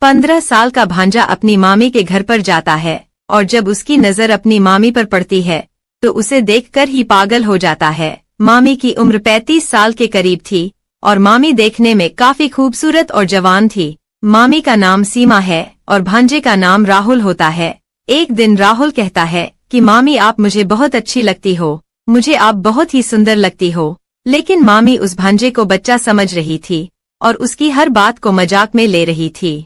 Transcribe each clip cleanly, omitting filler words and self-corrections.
15 साल का भांजा अपनी मामी के घर पर जाता है और जब उसकी नजर अपनी मामी पर पड़ती है तो उसे देखकर ही पागल हो जाता है। मामी की उम्र 35 साल के करीब थी और मामी देखने में काफी खूबसूरत और जवान थी। मामी का नाम सीमा है और भांजे का नाम राहुल होता है। एक दिन राहुल कहता है कि मामी आप मुझे बहुत अच्छी लगती हो, मुझे आप बहुत ही सुंदर लगती हो। लेकिन मामी उस भांजे को बच्चा समझ रही थी और उसकी हर बात को मजाक में ले रही थी।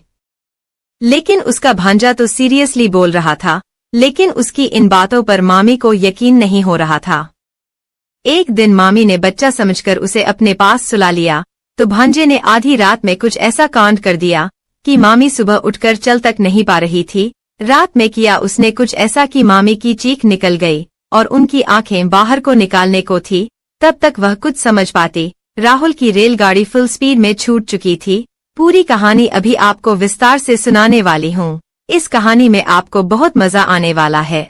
लेकिन उसका भांजा तो सीरियसली बोल रहा था, लेकिन उसकी इन बातों पर मामी को यकीन नहीं हो रहा था। एक दिन मामी ने बच्चा समझकर उसे अपने पास सुला लिया तो भांजे ने आधी रात में कुछ ऐसा कांड कर दिया कि मामी सुबह उठकर चल तक नहीं पा रही थी। रात में किया उसने कुछ ऐसा कि मामी की चीख निकल गई और उनकी आंखें बाहर को निकालने को थी। तब तक वह कुछ समझ पाती। राहुल की रेलगाड़ी फुल स्पीड में छूट चुकी थी। पूरी कहानी अभी आपको विस्तार से सुनाने वाली हूँ। इस कहानी में आपको बहुत मजा आने वाला है।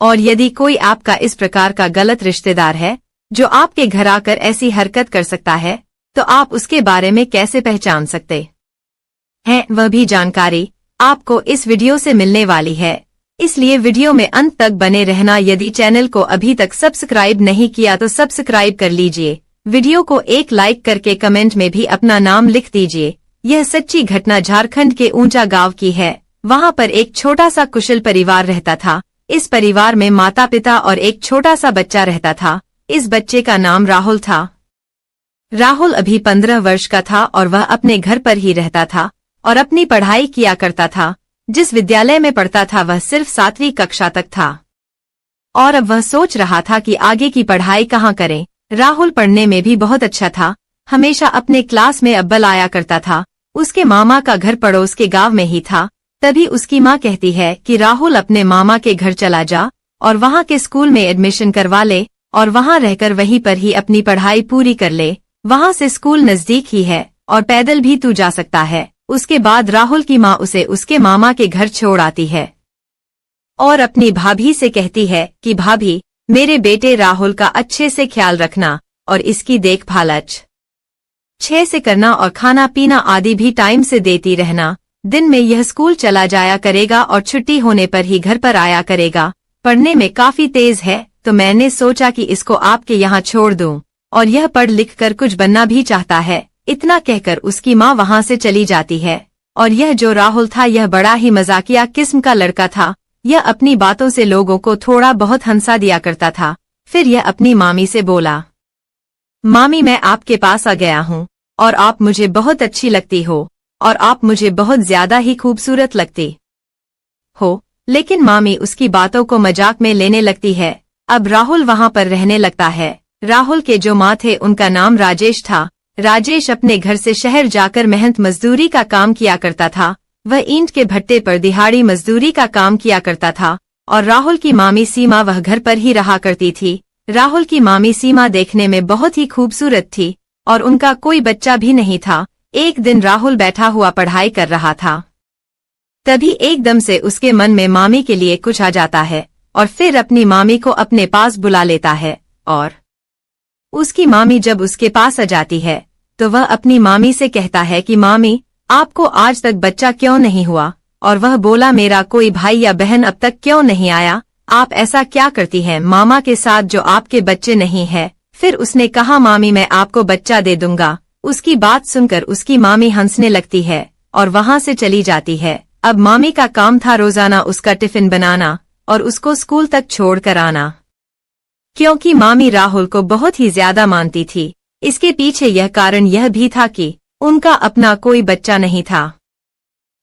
और यदि कोई आपका इस प्रकार का गलत रिश्तेदार है जो आपके घर आकर ऐसी हरकत कर सकता है तो आप उसके बारे में कैसे पहचान सकते हैं, वह भी जानकारी आपको इस वीडियो से मिलने वाली है। इसलिए वीडियो में अंत तक बने रहना। यदि चैनल को अभी तक सब्सक्राइब नहीं किया तो सब्सक्राइब कर लीजिए। वीडियो को एक लाइक करके कमेंट में भी अपना नाम लिख दीजिए। यह सच्ची घटना झारखंड के ऊंचा गांव की है। वहां पर एक छोटा सा कुशल परिवार रहता था। इस परिवार में माता पिता और एक छोटा सा बच्चा रहता था। इस बच्चे का नाम राहुल था। राहुल अभी 15 वर्ष का था और वह अपने घर पर ही रहता था और अपनी पढ़ाई किया करता था। जिस विद्यालय में पढ़ता था वह सिर्फ 7वीं कक्षा तक था और अब वह सोच रहा था कि आगे की पढ़ाई कहाँ करें। राहुल पढ़ने में भी बहुत अच्छा था, हमेशा अपने क्लास में अव्वल आया करता था। उसके मामा का घर पड़ोस के गांव में ही था। तभी उसकी माँ कहती है कि राहुल अपने मामा के घर चला जा और वहाँ के स्कूल में एडमिशन करवा ले और वहाँ रहकर वहीं पर ही अपनी पढ़ाई पूरी कर ले। वहाँ से स्कूल नजदीक ही है और पैदल भी तू जा सकता है। उसके बाद राहुल की माँ उसे उसके मामा के घर छोड़ आती है और अपनी भाभी से कहती है कि भाभी मेरे बेटे राहुल का अच्छे से ख्याल रखना और इसकी देखभाल अच्छे से करना और खाना पीना आदि भी टाइम से देती रहना। दिन में यह स्कूल चला जाया करेगा और छुट्टी होने पर ही घर पर आया करेगा। पढ़ने में काफी तेज है तो मैंने सोचा कि इसको आपके यहाँ छोड़ दूं और यह पढ़ लिख कर कुछ बनना भी चाहता है। इतना कहकर उसकी माँ वहाँ से चली जाती है। और यह जो राहुल था यह बड़ा ही मजाकिया किस्म का लड़का था। यह अपनी बातों से लोगों को थोड़ा बहुत हंसा दिया करता था। फिर यह अपनी मामी से बोला, मामी मैं आपके पास आ गया हूँ और आप मुझे बहुत अच्छी लगती हो और आप मुझे बहुत ज्यादा ही खूबसूरत लगती हो। लेकिन मामी उसकी बातों को मजाक में लेने लगती है। अब राहुल वहाँ पर रहने लगता है। राहुल के जो माँ थे उनका नाम राजेश था। राजेश अपने घर से शहर जाकर मेहनत मजदूरी का काम किया करता था। वह ईंट के भट्टे पर दिहाड़ी मजदूरी का काम किया करता था और राहुल की मामी सीमा वह घर पर ही रहा करती थी। राहुल की मामी सीमा देखने में बहुत ही खूबसूरत थी और उनका कोई बच्चा भी नहीं था। एक दिन राहुल बैठा हुआ पढ़ाई कर रहा था। तभी एकदम से उसके मन में मामी के लिए कुछ आ जाता है और फिर अपनी मामी को अपने पास बुला लेता है। और उसकी मामी जब उसके पास आ जाती है तो वह अपनी मामी से कहता है कि मामी आपको आज तक बच्चा क्यों नहीं हुआ। और वह बोला मेरा कोई भाई या बहन अब तक क्यों नहीं आया, आप ऐसा क्या करती हैं मामा के साथ जो आपके बच्चे नहीं है। फिर उसने कहा मामी मैं आपको बच्चा दे दूंगा। उसकी बात सुनकर उसकी मामी हंसने लगती है और वहाँ से चली जाती है। अब मामी का काम था रोजाना उसका टिफिन बनाना और उसको स्कूल तक छोड़ कर आना। क्योंकि मामी राहुल को बहुत ही ज्यादा मानती थी। इसके पीछे यह कारण यह भी था कि उनका अपना कोई बच्चा नहीं था।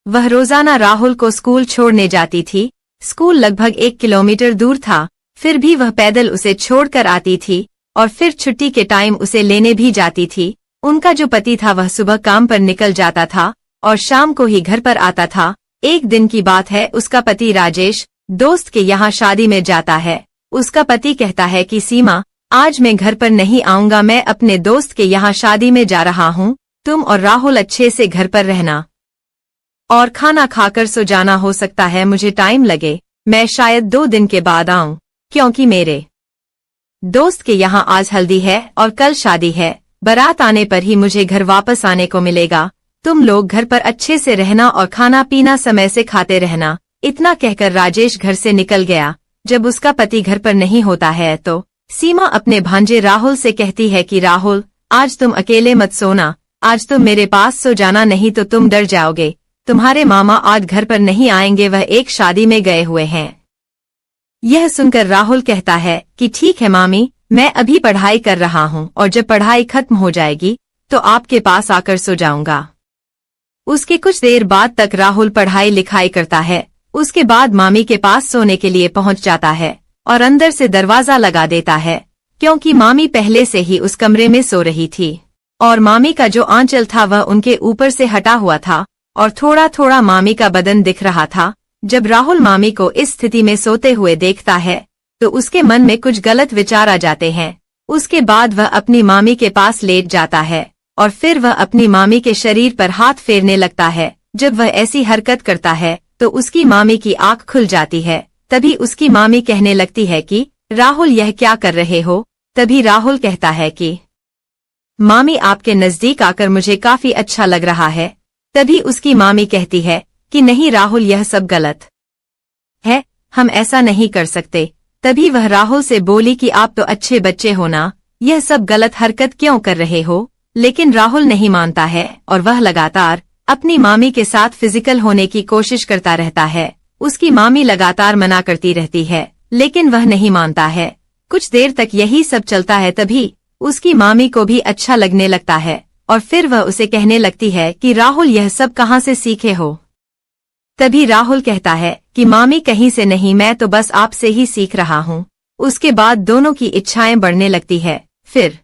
वह रोजाना राहुल को स्कूल छोड़ने जाती थी। स्कूल लगभग 1 किलोमीटर दूर था, फिर भी वह पैदल उसे छोड़कर आती थी और फिर छुट्टी के टाइम उसे लेने भी जाती थी। उनका जो पति था वह सुबह काम पर निकल जाता था और शाम को ही घर पर आता था। एक दिन की बात है, उसका पति राजेश दोस्त के यहाँ शादी में जाता है। उसका पति कहता है कि सीमा आज मैं घर पर नहीं आऊंगा, मैं अपने दोस्त के यहाँ शादी में जा रहा हूँ। तुम और राहुल अच्छे से घर पर रहना और खाना खाकर सो जाना। हो सकता है मुझे टाइम लगे, मैं शायद 2 दिन के बाद आऊं क्योंकि मेरे दोस्त के यहाँ आज हल्दी है और कल शादी है। बारात आने पर ही मुझे घर वापस आने को मिलेगा। तुम लोग घर पर अच्छे से रहना और खाना पीना समय से खाते रहना। इतना कहकर राजेश घर से निकल गया। जब उसका पति घर पर नहीं होता है तो सीमा अपने भांजे राहुल से कहती है कि राहुल, आज तुम अकेले मत सोना, आज तुम मेरे पास सो जाना, नहीं तो तुम डर जाओगे। तुम्हारे मामा आज घर पर नहीं आएंगे, वह एक शादी में गए हुए हैं। यह सुनकर राहुल कहता है कि ठीक है मामी, मैं अभी पढ़ाई कर रहा हूँ और जब पढ़ाई खत्म हो जाएगी तो आपके पास आकर सो जाऊंगा। उसके कुछ देर बाद तक राहुल पढ़ाई लिखाई करता है। उसके बाद मामी के पास सोने के लिए पहुंच जाता है और अंदर से दरवाजा लगा देता है, क्योंकि मामी पहले से ही उस कमरे में सो रही थी और मामी का जो आंचल था वह उनके ऊपर से हटा हुआ था और थोड़ा थोड़ा मामी का बदन दिख रहा था। जब राहुल मामी को इस स्थिति में सोते हुए देखता है तो उसके मन में कुछ गलत विचार आ जाते हैं। उसके बाद वह अपनी मामी के पास लेट जाता है और फिर वह अपनी मामी के शरीर पर हाथ फेरने लगता है। जब वह ऐसी हरकत करता है तो उसकी मामी की आंख खुल जाती है। तभी उसकी मामी कहने लगती है कि राहुल, यह क्या कर रहे हो? तभी राहुल कहता है कि मामी, आपके नजदीक आकर मुझे काफी अच्छा लग रहा है। तभी उसकी मामी कहती है कि नहीं राहुल, यह सब गलत है, हम ऐसा नहीं कर सकते। तभी वह राहुल से बोली कि आप तो अच्छे बच्चे हो ना, यह सब गलत हरकत क्यों कर रहे हो? लेकिन राहुल नहीं मानता है और वह लगातार अपनी मामी के साथ फिजिकल होने की कोशिश करता रहता है। उसकी मामी लगातार मना करती रहती है लेकिन वह नहीं मानता है। कुछ देर तक यही सब चलता है। तभी उसकी मामी को भी अच्छा लगने लगता है और फिर वह उसे कहने लगती है कि राहुल, यह सब कहाँ से सीखे हो? तभी राहुल कहता है कि मामी, कहीं से नहीं, मैं तो बस आपसे ही सीख रहा हूँ। उसके बाद दोनों की इच्छाएं बढ़ने लगती है। फिर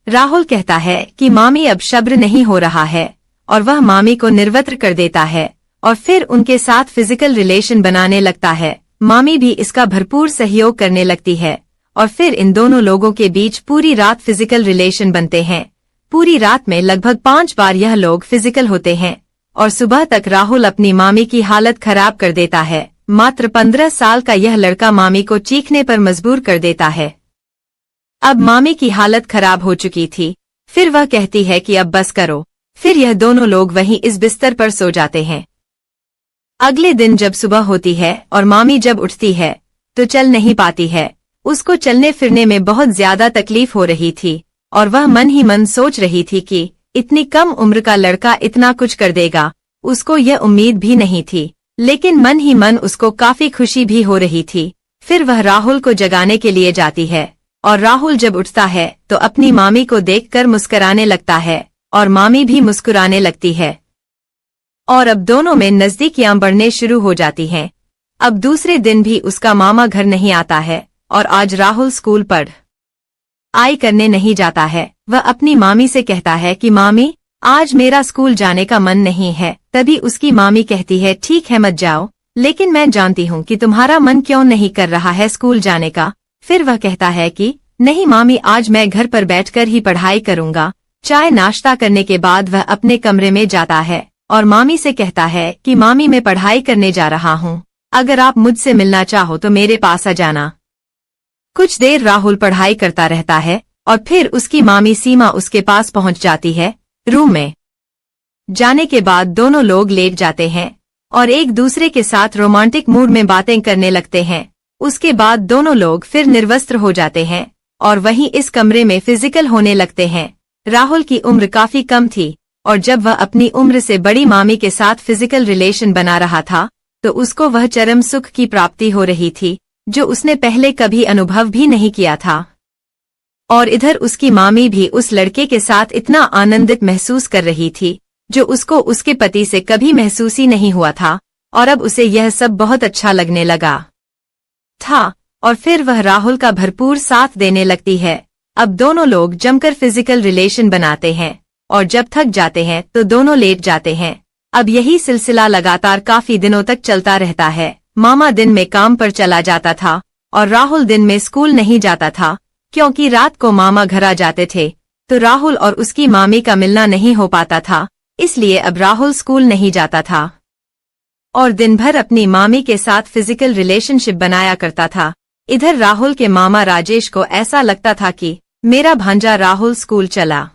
राहुल कहता है कि मामी, अब सब्र नहीं हो रहा है और वह मामी को निर्वस्त्र कर देता है और फिर उनके साथ फिजिकल रिलेशन बनाने लगता है। मामी भी इसका भरपूर सहयोग करने लगती है और फिर इन दोनों लोगों के बीच पूरी रात फिजिकल रिलेशन बनते हैं। पूरी रात में लगभग 5 बार यह लोग फिजिकल होते हैं और सुबह तक राहुल अपनी मामी की हालत खराब कर देता है। मात्र 15 साल का यह लड़का मामी को चीखने पर मजबूर कर देता है। अब मामी की हालत खराब हो चुकी थी। फिर वह कहती है कि अब बस करो। फिर यह दोनों लोग वहीं इस बिस्तर पर सो जाते हैं। अगले दिन जब सुबह होती है और मामी जब उठती है तो चल नहीं पाती है। उसको चलने फिरने में बहुत ज्यादा तकलीफ हो रही थी और वह मन ही मन सोच रही थी कि इतनी कम उम्र का लड़का इतना कुछ कर देगा। उसको यह उम्मीद भी नहीं थी, लेकिन मन ही मन उसको काफी खुशी भी हो रही थी। फिर वह राहुल को जगाने के लिए जाती है और राहुल जब उठता है तो अपनी मामी को देखकर मुस्कुराने लगता है और मामी भी मुस्कुराने लगती है और अब दोनों में नजदीकियां बढ़ने शुरू हो जाती हैं। अब दूसरे दिन भी उसका मामा घर नहीं आता है और आज राहुल स्कूल पढ़ाई करने नहीं जाता है। वह अपनी मामी से कहता है कि मामी, आज मेरा स्कूल जाने का मन नहीं है। तभी उसकी मामी कहती है ठीक है मत जाओ, लेकिन मैं जानती हूँ कि तुम्हारा मन क्यों नहीं कर रहा है स्कूल जाने का। फिर वह कहता है कि नहीं मामी, आज मैं घर पर बैठकर ही पढ़ाई करूंगा। चाय नाश्ता करने के बाद वह अपने कमरे में जाता है और मामी से कहता है कि मामी, मैं पढ़ाई करने जा रहा हूँ, अगर आप मुझसे मिलना चाहो तो मेरे पास आ जाना। कुछ देर राहुल पढ़ाई करता रहता है और फिर उसकी मामी सीमा उसके पास पहुंच जाती है। रूम में जाने के बाद दोनों लोग लेट जाते हैं और एक दूसरे के साथ रोमांटिक मूड में बातें करने लगते हैं। उसके बाद दोनों लोग फिर निर्वस्त्र हो जाते हैं और वहीं इस कमरे में फिजिकल होने लगते हैं। राहुल की उम्र काफी कम थी और जब वह अपनी उम्र से बड़ी मामी के साथ फिजिकल रिलेशन बना रहा था तो उसको वह चरम सुख की प्राप्ति हो रही थी जो उसने पहले कभी अनुभव भी नहीं किया था। और इधर उसकी मामी भी उस लड़के के साथ इतना आनंदित महसूस कर रही थी जो उसको उसके पति से कभी महसूस ही नहीं हुआ था और अब उसे यह सब बहुत अच्छा लगने लगा था और फिर वह राहुल का भरपूर साथ देने लगती है। अब दोनों लोग जमकर फिजिकल रिलेशन बनाते हैं और जब थक जाते हैं तो दोनों लेट जाते हैं। अब यही सिलसिला लगातार काफी दिनों तक चलता रहता है। मामा दिन में काम पर चला जाता था और राहुल दिन में स्कूल नहीं जाता था, क्योंकि रात को मामा घर आ जाते थे तो राहुल और उसकी मामी का मिलना नहीं हो पाता था। इसलिए अब राहुल स्कूल नहीं जाता था और दिन भर अपनी मामी के साथ फिजिकल रिलेशनशिप बनाया करता था। इधर राहुल के मामा राजेश को ऐसा लगता था कि मेरा भांजा राहुल स्कूल चला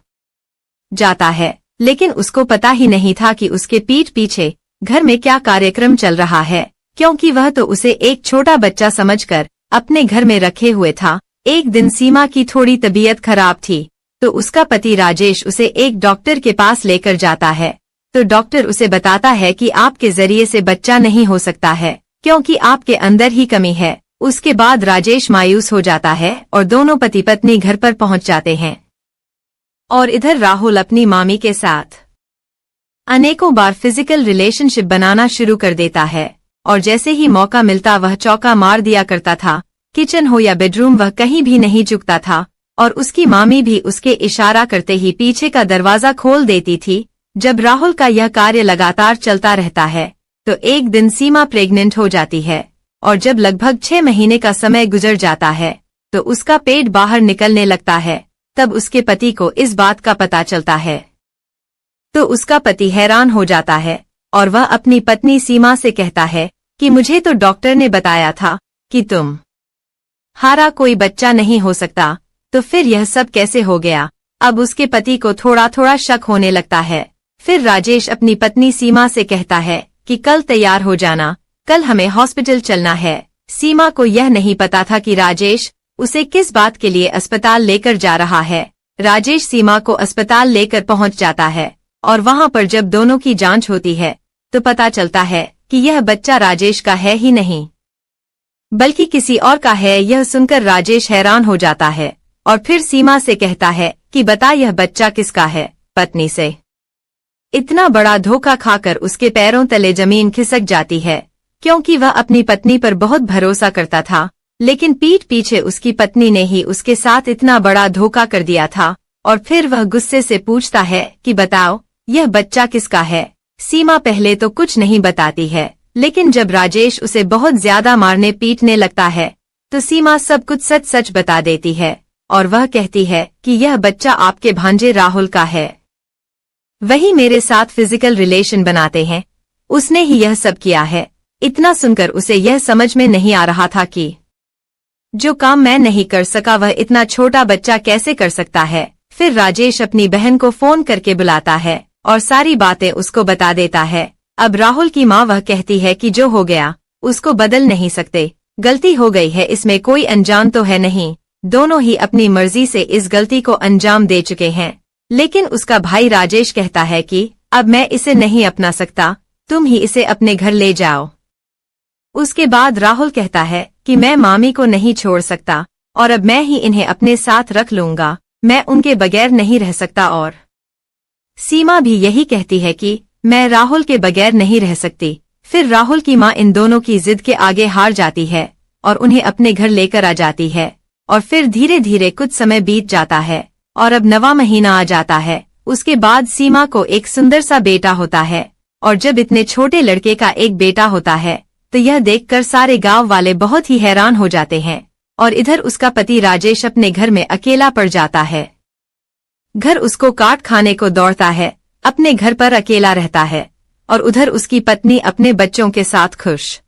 जाता है लेकिन उसको पता ही नहीं था कि उसके पीठ पीछे घर में क्या कार्यक्रम चल रहा है, क्योंकि वह तो उसे एक छोटा बच्चा समझकर अपने घर में रखे हुए था। एक दिन सीमा की थोड़ी तबीयत खराब थी, तो उसका पति राजेश उसे एक डॉक्टर के पास लेकर जाता है। तो डॉक्टर उसे बताता है कि आपके जरिए से बच्चा नहीं हो सकता है, क्योंकि आपके अंदर ही कमी है। उसके बाद राजेश मायूस हो जाता है और दोनों पति पत्नी घर पर पहुंच जाते हैं। और इधर राहुल अपनी मामी के साथ अनेकों बार फिजिकल रिलेशनशिप बनाना शुरू कर देता है, और जैसे ही मौका मिलता वह चौका मार दिया करता था। किचन हो या बेडरूम, वह कहीं भी नहीं चुकता था, और उसकी मामी भी उसके इशारा करते ही पीछे का दरवाजा खोल देती थी। जब राहुल का यह कार्य लगातार चलता रहता है, तो एक दिन सीमा प्रेग्नेंट हो जाती है, और जब लगभग 6 महीने का समय गुजर जाता है, तो उसका पेट बाहर निकलने लगता है। तब उसके पति को इस बात का पता चलता है, तो उसका पति हैरान हो जाता है, और वह अपनी पत्नी सीमा से कहता है कि मुझे तो डॉक्टर ने बताया था कि तुम हारा कोई बच्चा नहीं हो सकता, तो फिर यह सब कैसे हो गया। अब उसके पति को थोड़ा थोड़ा शक होने लगता है। फिर राजेश अपनी पत्नी सीमा से कहता है कि कल तैयार हो जाना, कल हमें हॉस्पिटल चलना है। सीमा को यह नहीं पता था कि राजेश उसे किस बात के लिए अस्पताल लेकर जा रहा है। राजेश सीमा को अस्पताल लेकर पहुंच जाता है, और वहां पर जब दोनों की जांच होती है, तो पता चलता है कि यह बच्चा राजेश का है ही नहीं, बल्कि किसी और का है। यह सुनकर राजेश हैरान हो जाता है, और फिर सीमा से कहता है कि बता यह बच्चा किसका है। पत्नी से इतना बड़ा धोखा खाकर उसके पैरों तले जमीन खिसक जाती है, क्योंकि वह अपनी पत्नी पर बहुत भरोसा करता था, लेकिन पीठ पीछे उसकी पत्नी ने ही उसके साथ इतना बड़ा धोखा कर दिया था। और फिर वह गुस्से से पूछता है कि बताओ यह बच्चा किसका है। सीमा पहले तो कुछ नहीं बताती है, लेकिन जब राजेश उसे बहुत ज्यादा मारने पीटने लगता है, तो सीमा सब कुछ सच सच बता देती है, और वह कहती है कि यह बच्चा आपके भांजे राहुल का है, वही मेरे साथ फिजिकल रिलेशन बनाते हैं, उसने ही यह सब किया है। इतना सुनकर उसे यह समझ में नहीं आ रहा था कि जो काम मैं नहीं कर सका वह इतना छोटा बच्चा कैसे कर सकता है। फिर राजेश अपनी बहन को फोन करके बुलाता है और सारी बातें उसको बता देता है। अब राहुल की माँ वह कहती है कि जो हो गया उसको बदल नहीं सकते, गलती हो गई है, इसमें कोई अनजान तो है नहीं, दोनों ही अपनी मर्जी से इस गलती को अंजाम दे चुके हैं। लेकिन उसका भाई राजेश कहता है कि अब मैं इसे नहीं अपना सकता, तुम ही इसे अपने घर ले जाओ। उसके बाद राहुल कहता है कि मैं मामी को नहीं छोड़ सकता, और अब मैं ही इन्हें अपने साथ रख लूंगा, मैं उनके बगैर नहीं रह सकता। और सीमा भी यही कहती है कि मैं राहुल के बगैर नहीं रह सकती। फिर राहुल की माँ इन दोनों की जिद के आगे हार जाती है और उन्हें अपने घर लेकर आ जाती है। और फिर धीरे धीरे कुछ समय बीत जाता है और अब 9वां महीना आ जाता है। उसके बाद सीमा को एक सुंदर सा बेटा होता है, और जब इतने छोटे लड़के का एक बेटा होता है तो यह देखकर सारे गांव वाले बहुत ही हैरान हो जाते हैं। और इधर उसका पति राजेश अपने घर में अकेला पड़ जाता है। घर उसको काट खाने को दौड़ता है, अपने घर पर अकेला रहता है, और उधर उसकी पत्नी अपने बच्चों के साथ खुश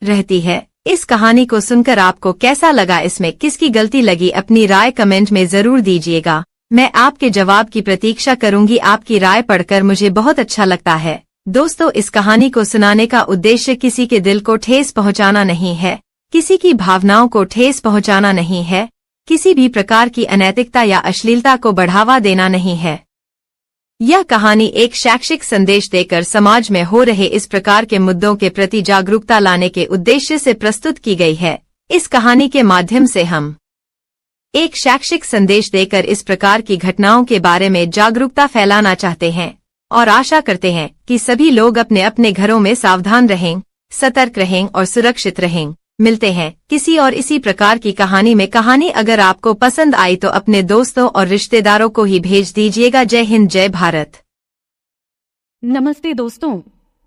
रहती है। इस कहानी को सुनकर आपको कैसा लगा, इसमें किसकी गलती लगी, अपनी राय कमेंट में जरूर दीजिएगा। मैं आपके जवाब की प्रतीक्षा करूंगी। आपकी राय पढ़कर मुझे बहुत अच्छा लगता है। दोस्तों, इस कहानी को सुनाने का उद्देश्य किसी के दिल को ठेस पहुंचाना नहीं है, किसी की भावनाओं को ठेस पहुंचाना नहीं है, किसी भी प्रकार की अनैतिकता या अश्लीलता को बढ़ावा देना नहीं है। यह कहानी एक शैक्षिक संदेश देकर समाज में हो रहे इस प्रकार के मुद्दों के प्रति जागरूकता लाने के उद्देश्य से प्रस्तुत की गई है। इस कहानी के माध्यम से हम एक शैक्षिक संदेश देकर इस प्रकार की घटनाओं के बारे में जागरूकता फैलाना चाहते हैं, और आशा करते हैं कि सभी लोग अपने अपने घरों में सावधान रहें, सतर्क रहें और सुरक्षित रहें। मिलते हैं किसी और इसी प्रकार की कहानी में। कहानी अगर आपको पसंद आई तो अपने दोस्तों और रिश्तेदारों को ही भेज दीजिएगा। जय हिंद, जय भारत। नमस्ते दोस्तों,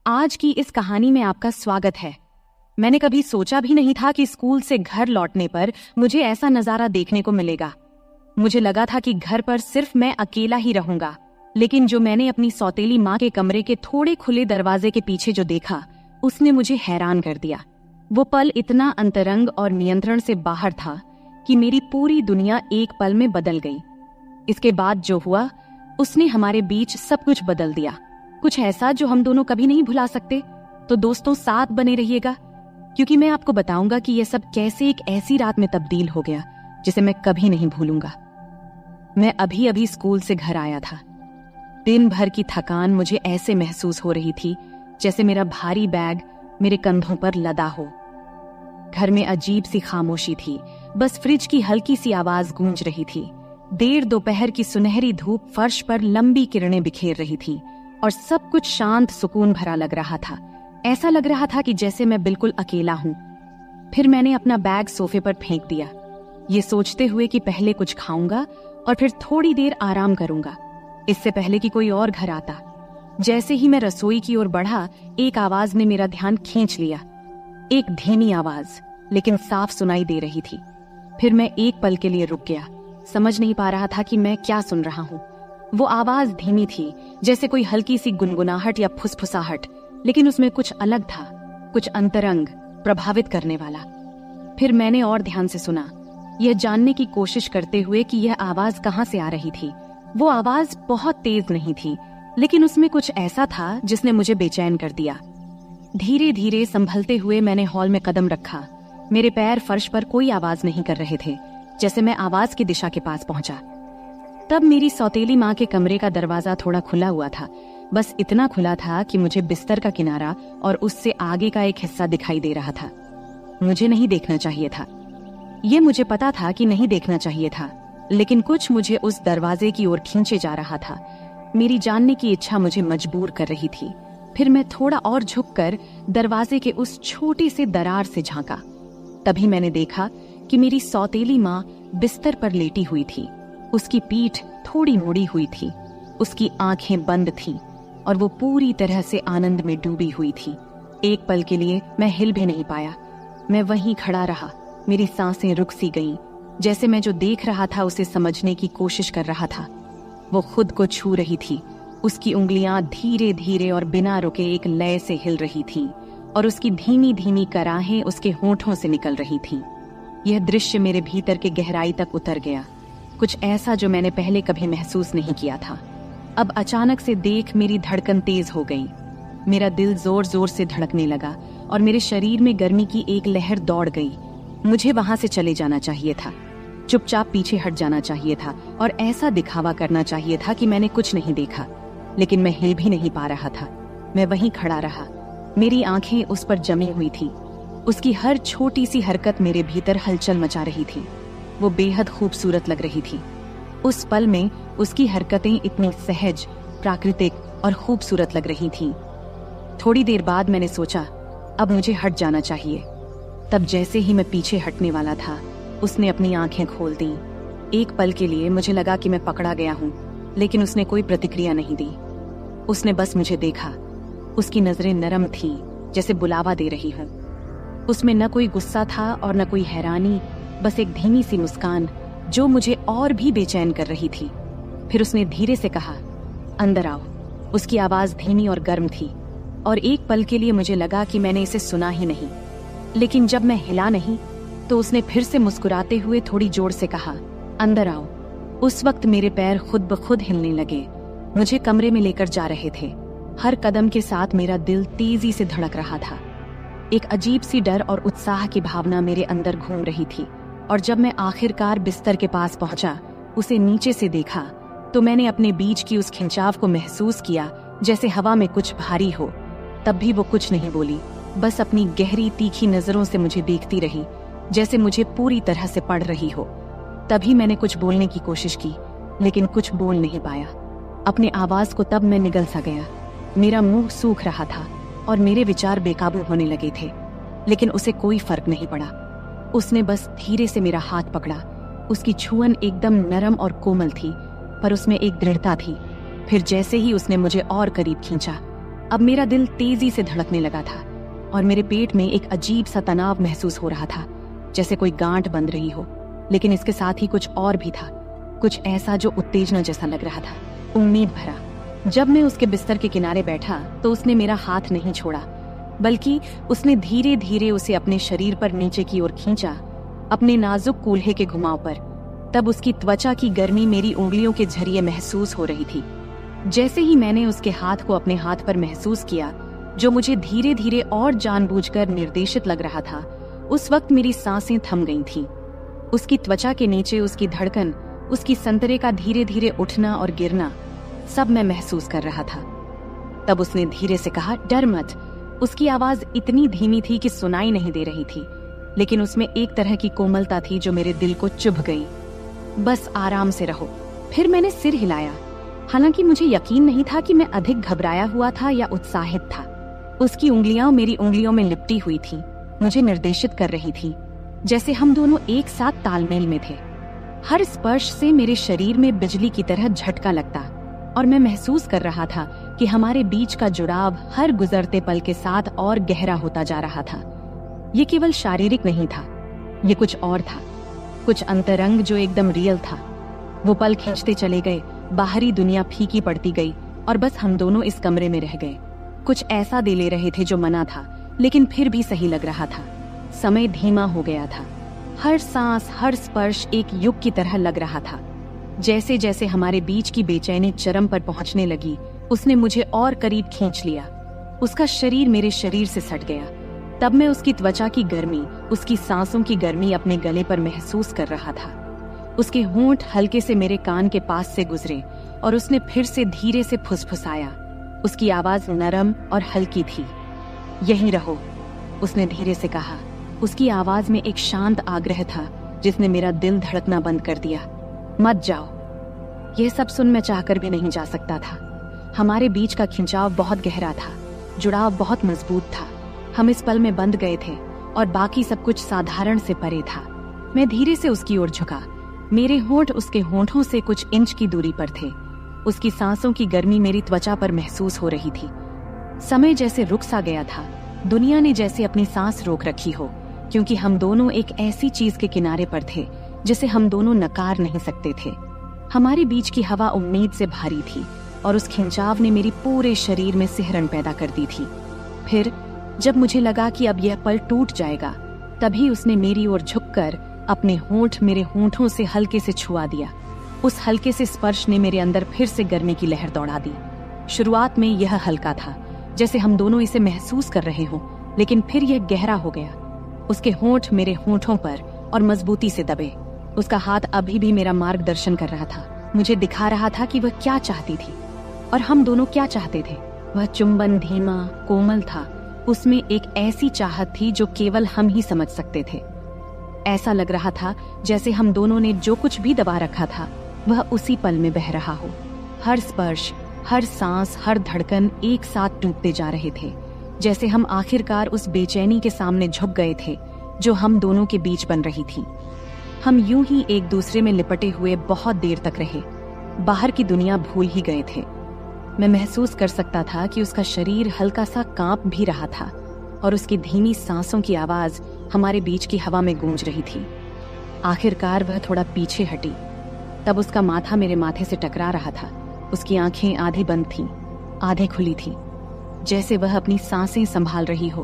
आज की इस कहानी में आपका स्वागत है। मैंने कभी सोचा भी नहीं था कि स्कूल से घर लौटने पर मुझे ऐसा नजारा देखने को मिलेगा। मुझे लगा था कि घर पर सिर्फ मैं अकेला ही रहूंगा, लेकिन जो मैंने अपनी सौतेली माँ के कमरे के थोड़े खुले दरवाजे के पीछे जो देखा, उसने मुझे हैरान कर दिया। वो पल इतना अंतरंग और नियंत्रण से बाहर था कि मेरी पूरी दुनिया एक पल में बदल गई। इसके बाद जो हुआ उसने हमारे बीच सब कुछ बदल दिया, कुछ ऐसा जो हम दोनों कभी नहीं भुला सकते। तो दोस्तों, साथ बने रहिएगा, क्योंकि मैं आपको बताऊंगा कि यह सब कैसे एक ऐसी रात में तब्दील हो गया जिसे मैं कभी नहीं भूलूंगा। मैं अभी अभी स्कूल से घर आया था। दिन भर की थकान मुझे ऐसे महसूस हो रही थी जैसे मेरा भारी बैग मेरे कंधों पर लदा हो। घर में अजीब सी खामोशी थी, बस फ्रिज की हल्की सी आवाज गूंज रही थी। देर दोपहर की सुनहरी धूप फर्श पर लंबी किरणें बिखेर रही थी और सब कुछ शांत सुकून भरा लग रहा था। ऐसा लग रहा था कि जैसे मैं बिल्कुल अकेला हूं। फिर मैंने अपना बैग सोफे पर फेंक दिया, ये सोचते हुए कि पहले कुछ खाऊंगा और फिर थोड़ी देर आराम करूंगा, इससे पहले कि कोई और घर आता। जैसे ही मैं रसोई की ओर बढ़ा, एक आवाज ने मेरा ध्यान खींच लिया। एक धीमी आवाज, लेकिन साफ सुनाई दे रही थी। फिर मैं एक पल के लिए रुक गया, समझ नहीं पा रहा था कि मैं क्या सुन रहा हूँ। वो आवाज धीमी थी, जैसे कोई हल्की सी गुनगुनाहट या फुसफुसाहट, लेकिन उसमें कुछ अलग था, कुछ अंतरंग, प्रभावित करने वाला। फिर मैंने और ध्यान से सुना, यह जानने की कोशिश करते हुए कि यह आवाज कहाँ से आ रही थी। वो आवाज बहुत तेज नहीं थी, लेकिन उसमें कुछ ऐसा था जिसने मुझे बेचैन कर दिया। धीरे धीरे संभलते हुए मैंने हॉल में कदम रखा। मेरे पैर फर्श पर कोई आवाज नहीं कर रहे थे। जैसे मैं आवाज की दिशा के पास पहुंचा, तब मेरी सौतेली माँ के कमरे का दरवाजा थोड़ा खुला हुआ था। बस इतना खुला था कि मुझे बिस्तर का किनारा और उससे आगे का एक हिस्सा दिखाई दे रहा था। मुझे नहीं देखना चाहिए था, ये मुझे पता था कि नहीं देखना चाहिए था, लेकिन कुछ मुझे उस दरवाजे की ओर खींचे जा रहा था। मेरी जानने की इच्छा मुझे मजबूर कर रही थी। फिर मैं थोड़ा और झुककर दरवाजे के उस छोटी से दरार से झांका। तभी मैंने देखा कि मेरी सौतेली माँ बिस्तर पर लेटी हुई थी। उसकी पीठ थोड़ी मुड़ी हुई थी, उसकी आंखें बंद थीं और वो पूरी तरह से आनंद में डूबी हुई थी। एक पल के लिए मैं हिल भी नहीं पाया। मैं वहीं खड़ा रहा, मेरी सांसें रुक सी गईं, जैसे मैं जो देख रहा था उसे समझने की कोशिश कर रहा था। वो खुद को छू रही थी, उसकी उंगलियां धीरे धीरे और बिना रुके एक लय से हिल रही थीं और उसकी धीमी धीमी कराहें उसके होंठों से निकल रही थीं। यह दृश्य मेरे भीतर के गहराई तक उतर गया, कुछ ऐसा जो मैंने पहले कभी महसूस नहीं किया था। अब अचानक से देख मेरी धड़कन तेज हो गई। मेरा दिल जोर जोर से धड़कने लगा और मेरे शरीर में गर्मी की एक लहर दौड़ गई। मुझे वहां से चले जाना चाहिए था, चुपचाप पीछे हट जाना चाहिए था और ऐसा दिखावा करना चाहिए था कि मैंने कुछ नहीं देखा। लेकिन मैं हिल भी नहीं पा रहा था। मैं वहीं खड़ा रहा, मेरी आंखें उस पर जमी हुई थी। उसकी हर छोटी सी हरकत मेरे भीतर हलचल मचा रही थी। वो बेहद खूबसूरत लग रही थी। उस पल में उसकी हरकतें इतनी सहज, प्राकृतिक और खूबसूरत लग रही थीं। थोड़ी देर बाद मैंने सोचा, अब मुझे हट जाना चाहिए। तब जैसे ही मैं पीछे हटने वाला था, उसने अपनी आंखें खोल दी। एक पल के लिए मुझे लगा कि मैं पकड़ा गया हूं, लेकिन उसने कोई प्रतिक्रिया नहीं दी। उसने बस मुझे देखा। उसकी नजरें नरम थीं, जैसे बुलावा दे रही हूं। उसमें न कोई गुस्सा था और न कोई हैरानी, बस एक धीमी सी मुस्कान जो मुझे और भी बेचैन कर रही थी। फिर उसने धीरे से कहा, अंदर आओ। उसकी आवाज धीमी और गर्म थी और एक पल के लिए मुझे लगा कि मैंने इसे सुना ही नहीं। लेकिन जब मैं हिला नहीं तो उसने फिर से मुस्कुराते हुए थोड़ी जोर से कहा, अंदर आओ। उस वक्त मेरे पैर खुद ब खुद हिलने लगे, मुझे कमरे में लेकर जा रहे थे। हर कदम के साथ मेरा दिल तेजी से धड़क रहा था। एक अजीब सी डर और उत्साह की भावना मेरे अंदर घूम रही थी। और जब मैं आखिरकार बिस्तर के पास पहुंचा, उसे नीचे से देखा, तो मैंने अपने बीच की उस खिंचाव को महसूस किया जैसे हवा में कुछ भारी हो। तब भी वो कुछ नहीं बोली, बस अपनी गहरी तीखी नजरों से मुझे देखती रही, जैसे मुझे पूरी तरह से पढ़ रही हो। तभी मैंने कुछ बोलने की कोशिश की, लेकिन कुछ बोल नहीं पाया। अपने आवाज को तब मैं निगल सा गया। मेरा मुंह सूख रहा था और मेरे विचार बेकाबू होने लगे थे, लेकिन उसे कोई फर्क नहीं पड़ा। उसने बस धीरे से मेरा हाथ पकड़ा। उसकी छुअन एकदम नरम और कोमल थी, पर उसमें एक दृढ़ता थी। फिर जैसे ही उसने मुझे और करीब खींचा, अब मेरा दिल तेजी से धड़कने लगा था और मेरे पेट में एक अजीब सा तनाव महसूस हो रहा था, जैसे कोई गांठ बंध रही हो। लेकिन इसके साथ ही कुछ और भी था, कुछ ऐसा जो उत्तेजना जैसा लग रहा था, उम्मीद भरा। जब मैं उसके बिस्तर के किनारे बैठा तो उसने मेरा हाथ नहीं छोड़ा, बल्कि उसने धीरे धीरे उसे अपने शरीर पर नीचे की ओर खींचा, अपने नाजुक कूल्हे के घुमाव पर। तब उसकी त्वचा की गर्मी मेरी उंगलियों के जरिए महसूस हो रही थी। जैसे ही मैंने उसके हाथ को अपने हाथ पर महसूस किया, जो मुझे धीरे धीरे और जानबूझकर निर्देशित लग रहा था, उस वक्त मेरी सांसें थम गई थीं। उसकी त्वचा के नीचे उसकी धड़कन, उसकी संतरे का धीरे धीरे उठना और गिरना, सब मैं महसूस कर रहा था। तब उसने धीरे से कहा, डर मत। उसकी आवाज इतनी धीमी थी कि सुनाई नहीं दे रही थी, लेकिन उसमें एक तरह की कोमलता थी जो मेरे दिल को चुभ गई। बस आराम से रहो। फिर मैंने सिर हिलाया। हालांकि मुझे यकीन नहीं था कि मैं अधिक घबराया हुआ था या उत्साहित था। उसकी उंगलियां मेरी उंगलियों में लिपटी हुई थी, मुझे निर्देशित कर रही थी, जैसे हम दोनों एक साथ तालमेल में थे। हर स्पर्श से मेरे शरीर में बिजली की तरह झटका लगता और मैं महसूस कर रहा था कि हमारे बीच का जुड़ाव हर गुजरते पल के साथ और गहरा होता जा रहा था। ये केवल शारीरिक नहीं था, ये कुछ और था, कुछ अंतरंग जो एकदम रियल था। वो पल खींचते चले गए, बाहरी दुनिया फीकी पड़ती गई और बस हम दोनों इस कमरे में रह गए। कुछ ऐसा दे ले रहे थे जो मना था, लेकिन फिर भी सही लग रहा था। समय धीमा हो गया था, हर सांस, हर स्पर्श एक युग की तरह लग रहा था। जैसे जैसे हमारे बीच की बेचैनी चरम पर पहुंचने लगी, उसने मुझे और करीब खींच लिया। उसका शरीर मेरे शरीर से सट गया। तब मैं उसकी त्वचा की गर्मी, उसकी सांसों की गर्मी अपने गले पर महसूस कर रहा था। उसके होंठ हल्के से मेरे कान के पास से गुजरे और उसने फिर से धीरे से फुसफुसाया। उसकी आवाज नरम और हल्की थी। यहीं रहो, उसने धीरे से कहा। उसकी आवाज में एक शांत आग्रह था जिसने मेरा दिल धड़कना बंद कर दिया। मत जाओ। यह सब सुन मैं चाहकर भी नहीं जा सकता था। हमारे बीच का खिंचाव बहुत गहरा था, जुड़ाव बहुत मजबूत था। हम इस पल में बंध गए थे और बाकी सब कुछ साधारण से परे था। मैं धीरे से उसकी ओर झुका। मेरे होंठ उसके होंठों से कुछ इंच की दूरी पर थे। उसकी सांसों की गर्मी मेरी त्वचा पर महसूस हो रही थी। समय जैसे रुक सा गया था, दुनिया ने जैसे अपनी सांस रोक रखी हो, क्योंकि हम दोनों एक ऐसी चीज के किनारे पर थे जिसे हम दोनों नकार नहीं सकते थे। हमारे बीच की हवा उम्मीद से भारी थी और उस खिंचाव ने मेरी पूरे शरीर में सिहरन पैदा कर दी थी। फिर जब मुझे लगा कि अब यह पल टूट जाएगा, तभी उसने मेरी ओर झुककर अपने होंठ मेरे होंठों से हल्के से छुआ दिया। उस हल्के से स्पर्श ने मेरे अंदर फिर से गर्मी की लहर दौड़ा दी। शुरुआत में यह हल्का था, जैसे हम दोनों इसे महसूस कर रहे हों, लेकिन फिर यह गहरा हो गया। उसके होंठ मेरे होंठों पर और मजबूती से दबे। उसका हाथ अभी भी मेरा मार्गदर्शन कर रहा था, मुझे दिखा रहा था कि वह क्या चाहती थी और हम दोनों क्या चाहते थे। वह चुंबन धीमा, कोमल था। उसमें एक ऐसी चाहत थी जो केवल हम ही समझ सकते थे। ऐसा लग रहा था जैसे हम दोनों ने जो कुछ भी दबा रखा था, वह उसी पल में बह रहा हो। हर स्पर्श, हर सांस, हर धड़कन एक साथ टूटते जा रहे थे, जैसे हम आखिरकार उस बेचैनी के सामने झुक गए थे जो हम दोनों के बीच बन रही थी। हम यूं ही एक दूसरे में लिपटे हुए बहुत देर तक रहे। बाहर की दुनिया भूल ही गए थे। मैं महसूस कर सकता था कि उसका शरीर हल्का सा कांप भी रहा था और उसकी धीमी सांसों की आवाज हमारे बीच की हवा में गूंज रही थी। आखिरकार वह थोड़ा पीछे हटी। तब उसका माथा मेरे माथे से टकरा रहा था। उसकी आंखें आधे बंद थीं, आधे खुली थीं, जैसे वह अपनी सांसें संभाल रही हो।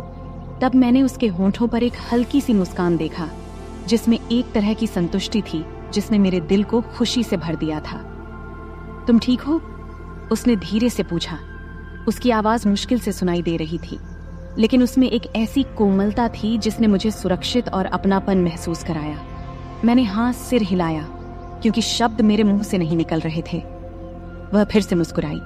तब मैंने उसके होंठों पर एक हल्की सी मुस्कान देखा, जिसमें एक तरह की संतुष्टि थी जिसने मेरे दिल को खुशी से भर दिया था। तुम ठीक हो? उसने धीरे से पूछा। उसकी आवाज मुश्किल से सुनाई दे रही थी, लेकिन उसमें एक ऐसी कोमलता थी जिसने मुझे सुरक्षित और अपनापन महसूस कराया। मैंने हाँ सिर हिलाया, क्योंकि शब्द मेरे मुंह से नहीं निकल रहे थे। वह फिर से मुस्कुराई।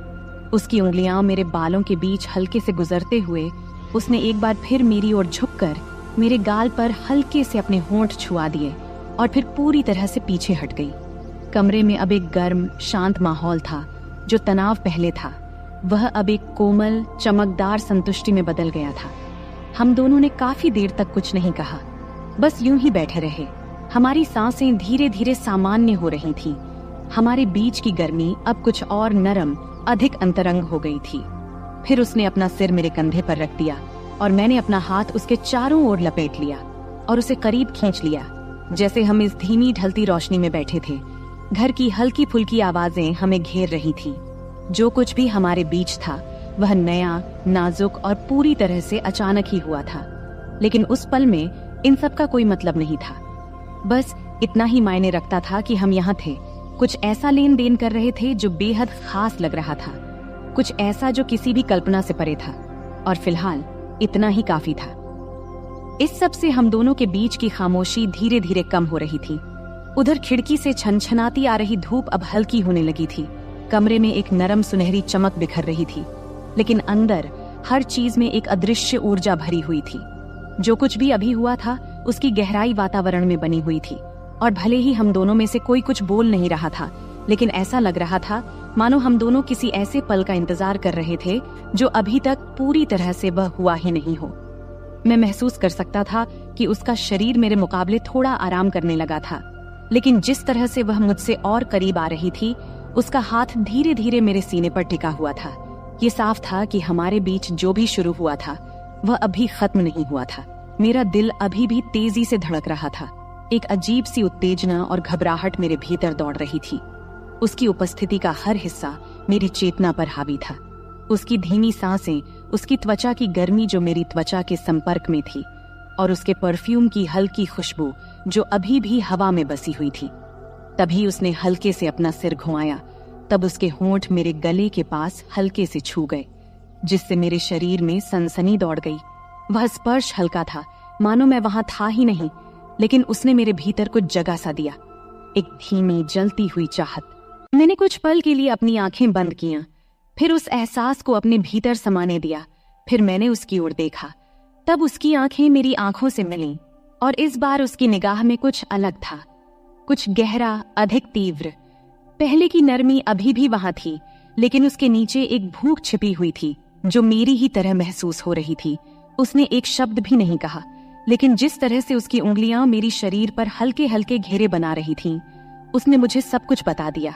उसकी उंगलियां मेरे बालों के बीच हल्के से गुजरते हुए उसने एक बार फिर मेरी ओर झुककर मेरे गाल पर हल्के से अपने होंठ छुआ दिए और फिर पूरी तरह से पीछे हट गई। कमरे में अब एक गर्म, शांत माहौल था। जो तनाव पहले था, वह अब एक कोमल, चमकदार संतुष्टि में बदल गया था। हम दोनों ने काफी देर तक कुछ नहीं कहा, बस यूं ही बैठे रहे। हमारी सांसें धीरे धीरे सामान्य हो रही थीं। हमारे बीच की गर्मी अब कुछ और नरम, अधिक अंतरंग हो गई थी। फिर उसने अपना सिर मेरे कंधे पर रख दिया और मैंने अपना हाथ उसके चारों ओर लपेट लिया और उसे करीब खींच लिया, जैसे हम इस धीमी ढलती रोशनी में बैठे थे। घर की हल्की फुल्की आवाजें हमें घेर रही थीं। जो कुछ भी हमारे बीच था, वह नया, नाजुक और पूरी तरह से अचानक ही हुआ था। लेकिन उस पल में इन सब का कोई मतलब नहीं था। बस इतना ही मायने रखता था कि हम यहाँ थे, कुछ ऐसा लेन देन कर रहे थे जो बेहद खास लग रहा था, कुछ ऐसा जो किसी भी कल्पना से परे था, और फिलहाल इतना ही काफी था। इस सब से हम दोनों के बीच की खामोशी धीरे धीरे कम हो रही थी। उधर खिड़की से छनछनाती आ रही धूप अब हल्की होने लगी थी। कमरे में एक नरम सुनहरी चमक बिखर रही थी, लेकिन अंदर हर चीज में एक अदृश्य ऊर्जा भरी हुई थी। जो कुछ भी अभी हुआ था उसकी गहराई वातावरण में बनी हुई थी, और भले ही हम दोनों में से कोई कुछ बोल नहीं रहा था, लेकिन ऐसा लग रहा था मानो हम दोनों किसी ऐसे पल का इंतजार कर रहे थे जो अभी तक पूरी तरह से वह हुआ ही नहीं हो। मैं महसूस कर सकता था कि उसका शरीर मेरे मुकाबले थोड़ा आराम करने लगा था, लेकिन जिस तरह से वह मुझसे और करीब आ रही थी, उसका हाथ धीरे धीरे मेरे सीने पर टिका हुआ था। ये साफ था कि हमारे बीच जो भी शुरू हुआ था वह अभी खत्म नहीं हुआ था। मेरा दिल अभी भी तेजी से धड़क रहा था। एक अजीब सी उत्तेजना और घबराहट मेरे भीतर दौड़ रही थी। उसकी उपस्थिति का हर हिस्सा मेरी चेतना पर हावी था। उसकी धीमी सांसें, उसकी त्वचा की गर्मी जो मेरी त्वचा के संपर्क में थी, और उसके परफ्यूम की हल्की खुशबू जो अभी भी हवा में बसी हुई थी। तभी उसने हल्के से अपना सिर घुमाया, तब उसके होंठ मेरे गले के पास हल्के से छू गए, जिससे मेरे शरीर में सनसनी दौड़ गई। वह स्पर्श हल्का था, मानो मैं वहां था ही नहीं, लेकिन उसने मेरे भीतर कुछ जगह सा दिया, एक धीमी जलती हुई चाहत। मैंने कुछ पल के लिए अपनी आंखें बंद कियां, फिर उस एहसास को अपने भीतर समाने दिया। फिर मैंने उसकी ओर देखा, तब उसकी आंखें मेरी आंखों से मिलीं, और इस बार उसकी निगाह में कुछ अलग था, कुछ गहरा, अधिक तीव्र। पहले की नरमी अभी भी वहां थी, लेकिन उसके नीचे एक भूख छिपी हुई थी जो मेरी ही तरह महसूस हो रही थी। उसने एक शब्द भी नहीं कहा, लेकिन जिस तरह से उसकी उंगलियां मेरी शरीर पर हल्के हल्के घेरे बना रही थीं, उसने मुझे सब कुछ बता दिया।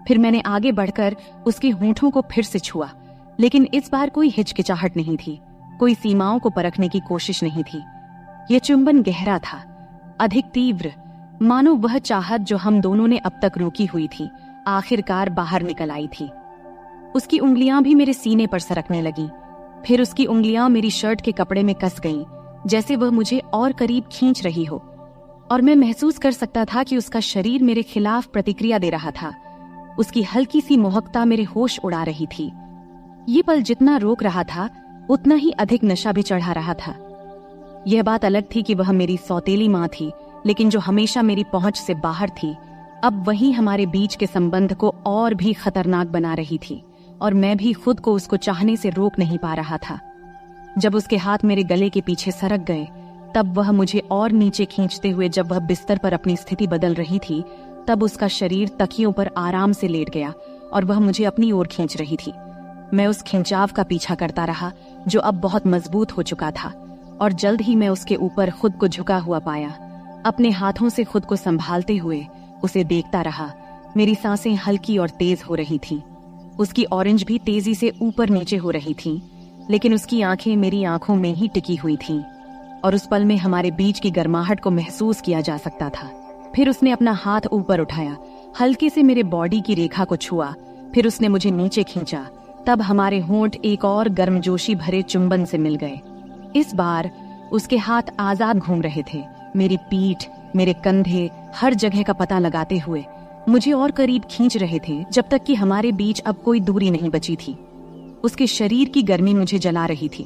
फिर मैंने आगे बढ़कर उसके होंठों को फिर से छुआ, लेकिन इस बार कोई हिचकिचाहट नहीं थी, कोई सीमाओं को परखने की कोशिश नहीं थी। यह चुंबन गहरा था, अधिक तीव्र, मानो वह चाहत जो हम दोनों ने अब तक रोकी हुई थी आखिरकार बाहर निकल आई थी। उसकी उंगलियां भी मेरे सीने पर सरकने लगीं। फिर उसकी उंगलियां मेरी शर्ट के कपड़े में कस गईं, जैसे वह मुझे और करीब खींच रही हो, और मैं महसूस कर सकता था कि उसका शरीर मेरे खिलाफ प्रतिक्रिया दे रहा था। उसकी हल्की सी मोहकता मेरे होश उड़ा रही थी। ये पल जितना रोक रहा था, उतना ही अधिक नशा भी चढ़ा रहा था। यह बात अलग थी कि वह मेरी सौतेली माँ थी, लेकिन जो हमेशा मेरी पहुंच से बाहर थी, अब वही हमारे बीच के संबंध को और भी खतरनाक बना रही थी, और मैं भी खुद को उसको चाहने से रोक नहीं पा रहा था। जब उसके हाथ मेरे गले के पीछे सरक गए, तब वह मुझे और नीचे खींचते हुए, जब वह बिस्तर पर अपनी स्थिति बदल रही थी, तब उसका शरीर तकियों पर आराम से लेट गया और वह मुझे अपनी ओर खींच रही थी। मैं उस खिंचाव का पीछा करता रहा जो अब बहुत मजबूत हो चुका था, और जल्द ही मैं उसके ऊपर खुद को झुका हुआ पाया। अपने हाथों से खुद को संभालते हुए उसे देखता रहा। मेरी सांसें हल्की और तेज हो रही थीं। उसकी ऑरेंज भी तेजी से ऊपर नीचे हो रही थीं, लेकिन उसकी आंखें मेरी आंखों में ही टिकी हुई थीं, और उस पल में हमारे बीच की गर्माहट को महसूस किया जा सकता था। फिर उसने अपना हाथ ऊपर उठाया, हल्के से मेरे बॉडी की रेखा को छुआ, फिर उसने मुझे नीचे खींचा। तब हमारे होंठ एक और गर्मजोशी भरे चुंबन से मिल गए। इस बार उसके हाथ आजाद घूम रहे थे, मेरी पीठ, मेरे कंधे, हर जगह का पता लगाते हुए मुझे और करीब खींच रहे थे, जब तक कि हमारे बीच अब कोई दूरी नहीं बची थी। उसके शरीर की गर्मी मुझे जला रही थी,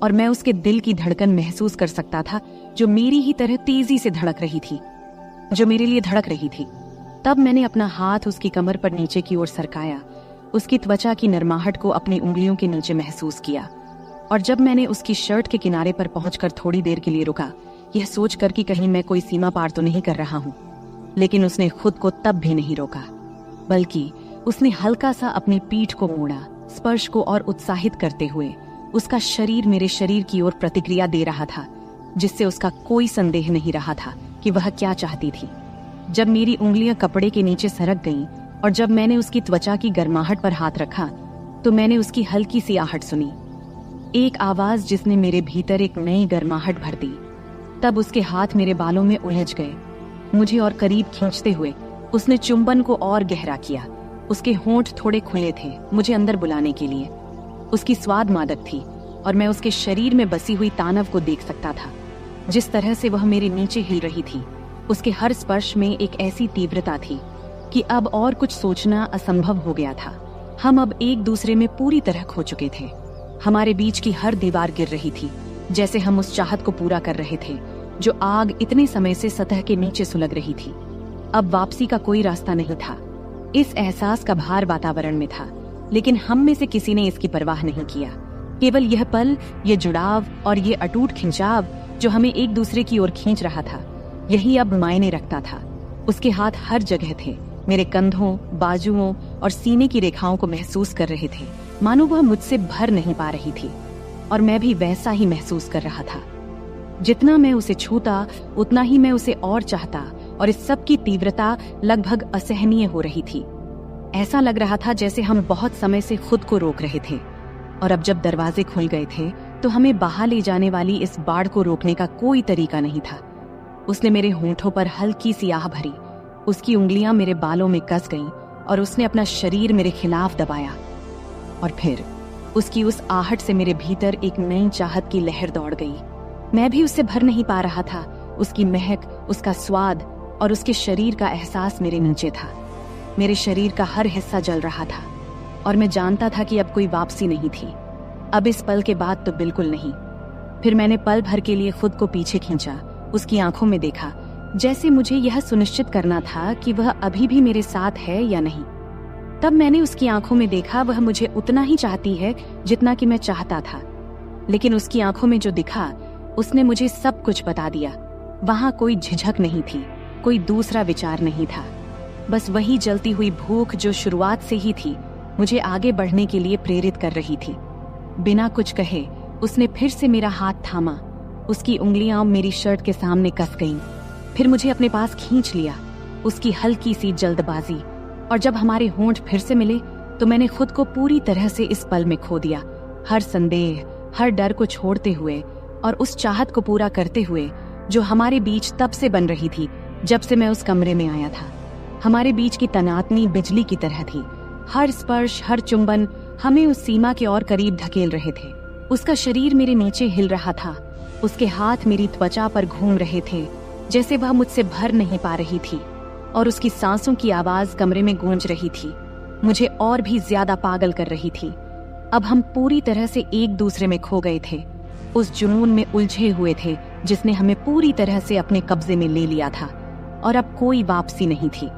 और मैं उसके दिल की धड़कन महसूस कर सकता था जो मेरी ही तरह तेजी से धड़क रही थी, जो मेरे लिए धड़क रही थी। तब मैंने अपना हाथ उसकी कमर पर नीचे की ओर सरकाया, उसकी त्वचा की नरमाहट को अपनी उंगलियों के नीचे महसूस किया, और जब मैंने उसकी शर्ट के किनारे पर पहुंचकर थोड़ी देर के लिए रुका, यह सोचकर कि कहीं मैं कोई सीमा पार तो नहीं कर रहा हूं, लेकिन उसने खुद को तब भी नहीं रोका, बल्कि उसने हल्का सा अपनी पीठ को मोड़ा, स्पर्श को और उत्साहित करते हुए। उसका शरीर मेरे शरीर की ओर प्रतिक्रिया दे रहा था, जिससे उसका कोई संदेह नहीं रहा था कि वह क्या चाहती थी। जब मेरी उंगलियां कपड़े के नीचे सरक गईं और जब मैंने उसकी त्वचा की गर्माहट पर हाथ रखा, तो मैंने उसकी हल्की सी आहट सुनी, एक आवाज जिसने मेरे भीतर एक नई गर्माहट भर दी। तब उसके हाथ मेरे बालों में उलझ गए, मुझे और करीब खींचते हुए उसने चुंबन को और गहरा किया। उसके होंठ थोड़े खुले थे मुझे अंदर बुलाने के लिए। उसकी स्वाद मादक थी, और मैं उसके शरीर में बसी हुई तानव को देख सकता था। जिस तरह से वह मेरे नीचे हिल रही थी, उसके हर स्पर्श में एक ऐसी तीव्रता थी कि अब और कुछ सोचना असंभव हो गया था। हम अब एक दूसरे में पूरी तरह खो चुके थे। हमारे बीच की हर दीवार गिर रही थी, जैसे हम उस चाहत को पूरा कर रहे थे जो आग इतने समय से सतह के नीचे सुलग रही थी। अब वापसी का कोई रास्ता नहीं था। इस एहसास का भार वातावरण में था, लेकिन हम में से किसी ने इसकी परवाह नहीं किया। केवल यह पल, ये जुड़ाव और ये अटूट खिंचाव जो हमें एक दूसरे की ओर खींच रहा था, यही अब मायने रखता था। उसके हाथ हर जगह थे, मेरे कंधों, बाजुओं और सीने की रेखाओं को महसूस कर रहे थे, मानो वह मुझसे भर नहीं पा रही थी। और मैं भी वैसा ही महसूस कर रहा था। जितना मैं उसे छूता, उतना ही मैं उसे और चाहता, और इस सब की तीव्रता लगभग असहनीय हो रही थी। ऐसा लग रहा था जैसे हम बहुत समय से खुद को रोक रहे थे, और अब जब दरवाजे खुल गए थे तो हमें बहा ले जाने वाली इस बाढ़ को रोकने का कोई तरीका नहीं था। उसने मेरे होंठों पर हल्की सी आह भरी, उसकी उंगलियां मेरे बालों में कस गईं और उसने अपना शरीर मेरे खिलाफ दबाया। और फिर उसकी उस आहट से मेरे भीतर एक नई चाहत की लहर दौड़ गई। मैं भी उससे भर नहीं पा रहा था। उसकी महक, उसका स्वाद और उसके शरीर का एहसास मेरे नीचे था। मेरे शरीर का हर हिस्सा जल रहा था, और मैं जानता था कि अब कोई वापसी नहीं थी। अब इस पल के बाद तो बिल्कुल नहीं। फिर मैंने पल भर के लिए खुद को पीछे खींचा, उसकी आंखों में देखा, जैसे मुझे यह सुनिश्चित करना था कि वह अभी भी मेरे साथ है या नहीं। तब मैंने उसकी आंखों में देखा, वह मुझे उतना ही चाहती है जितना कि मैं चाहता था। लेकिन उसकी आंखों में जो दिखा, उसने मुझे सब कुछ बता दिया। वहां कोई झिझक नहीं थी, कोई दूसरा विचार नहीं था। बस वही जलती हुई भूख जो शुरुआत से ही थी, मुझे आगे बढ़ने के लिए प्रेरित कर रही थी। बिना कुछ कहे उसने फिर से मेरा हाथ थामा। उसकी उंगलियां मेरी शर्ट के सामने कस गईं। फिर मुझे अपने पास खींच लिया। उसकी हल्की सी जल्दबाजी, और जब हमारे होंठ फिर से मिले तो मैंने खुद को पूरी तरह से इस पल में खो दिया। हर संदेह, हर डर को छोड़ते हुए और उस चाहत को पूरा करते हुए जो हमारे बीच तब से बन रही थी जब से मैं उस कमरे में आया था। हमारे बीच की तनातनी बिजली की तरह थी। हर स्पर्श, हर चुंबन हमें उस सीमा के और करीब धकेल रहे थे। उसका शरीर मेरे नीचे हिल रहा था। उसके हाथ मेरी त्वचा पर घूम रहे थे, जैसे वह मुझसे भर नहीं पा रही थी, और उसकी सांसों की आवाज कमरे में गूंज रही थी, मुझे और भी ज्यादा पागल कर रही थी। अब हम पूरी तरह से एक दूसरे में खो गए थे, उस जुनून में उलझे हुए थे जिसने हमें पूरी तरह से अपने कब्जे में ले लिया था, और अब कोई वापसी नहीं थी।